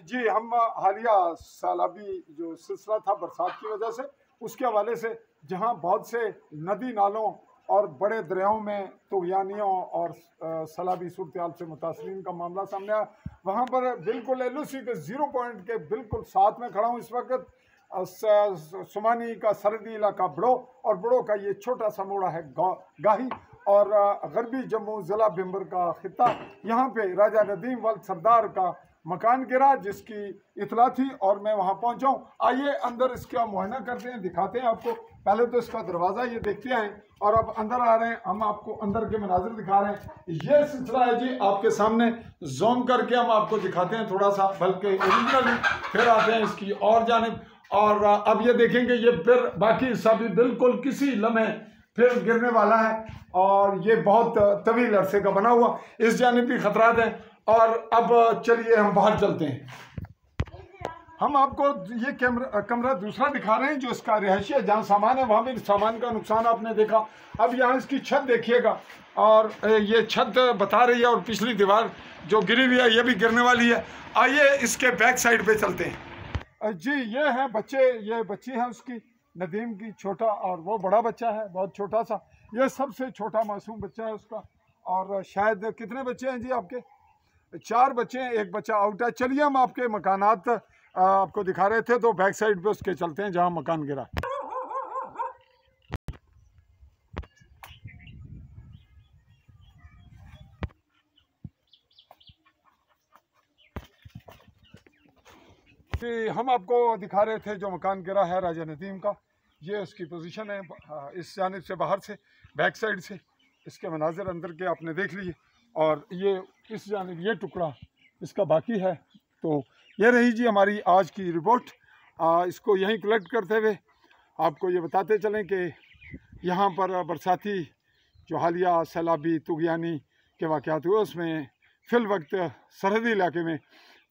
जी, हम हालिया सैलाबी जो सिलसिला था बरसात की वजह से, उसके हवाले से जहां बहुत से नदी नालों और बड़े दरियाओं में तुग़यानियों और सैलाबी सूरत से मुतासरीन का मामला सामने आया, वहाँ पर बिल्कुल एलओसी के 0 पॉइंट के बिल्कुल साथ में खड़ा हूँ इस वक्त। सुमानी का सरहदी इलाका बड़ो, और बड़ो का ये छोटा सा मोड़ा है गाही, और गरबी जम्मू ज़िला बिम्बर का खिता। यहाँ पे राजा नदीम वल सरदार का मकान गिरा, जिसकी इतला थी और मैं वहाँ पहुँचा हूँ। आइए अंदर इसका मुआयना करते हैं, दिखाते हैं आपको। पहले तो इसका दरवाज़ा ये देखते हैं और अब अंदर आ रहे हैं, हम आपको अंदर के मनाजिर दिखा रहे हैं। ये सिलसिला है जी, आपके सामने जूम करके हम आपको दिखाते हैं थोड़ा सा, बल्कि ओरिजिनली। फिर आते हैं इसकी और जानिब, और अब ये देखेंगे ये फिर बाकी हिस्सा भी बिल्कुल किसी लम्हे फिर गिरने वाला है, और ये बहुत तवील अरसे का बना हुआ। इस जानिब भी खतरात हैं। और अब चलिए हम बाहर चलते हैं। हम आपको ये कमरा दूसरा दिखा रहे हैं जो इसका रिहायशी है, जहाँ सामान है वहाँ भी सामान का नुकसान आपने देखा। अब यहाँ इसकी छत देखिएगा, और ये छत बता रही है, और पिछली दीवार जो गिरी हुई है ये भी गिरने वाली है। आइए इसके बैक साइड पे चलते हैं। जी, ये है बच्चे, ये बच्ची है उसकी, नदीम की, छोटा, और वो बड़ा बच्चा है बहुत छोटा सा। ये सबसे छोटा मासूम बच्चा है उसका। और शायद कितने बच्चे हैं जी आपके? 4 बच्चे हैं, एक बच्चा आउट है। चलिए हम आपके मकानात आपको दिखा रहे थे, तो बैक साइड पे उसके चलते हैं जहां मकान गिरा। कि हम आपको दिखा रहे थे जो मकान गिरा है राजा नदीम का। ये उसकी पोजीशन है, इस जानिब से बाहर से, बैक साइड से इसके मनाजिर अंदर के आपने देख लिए। और ये इस जानिब ये टुकड़ा इसका बाकी है। तो ये रही जी हमारी आज की रिपोर्ट। इसको यहीं कलेक्ट करते हुए आपको ये बताते चलें कि यहाँ पर बरसाती जो हालिया सैलाबी तुग़यानी के वाक़यात हुए, उसमें फ़िल वक्त सरहदी इलाके में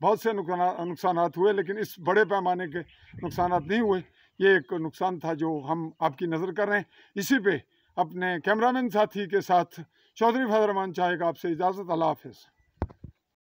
बहुत से नुकसानात हुए, लेकिन इस बड़े पैमाने के नुकसानात नहीं हुए। ये एक नुकसान था जो हम आपकी नज़र कर रहे हैं। इसी पे अपने कैमरामैन साथी के साथ चौधरी फैज़ल रहमान चाहेगा आपसे इजाज़त। अल्लाह हाफ़िज़।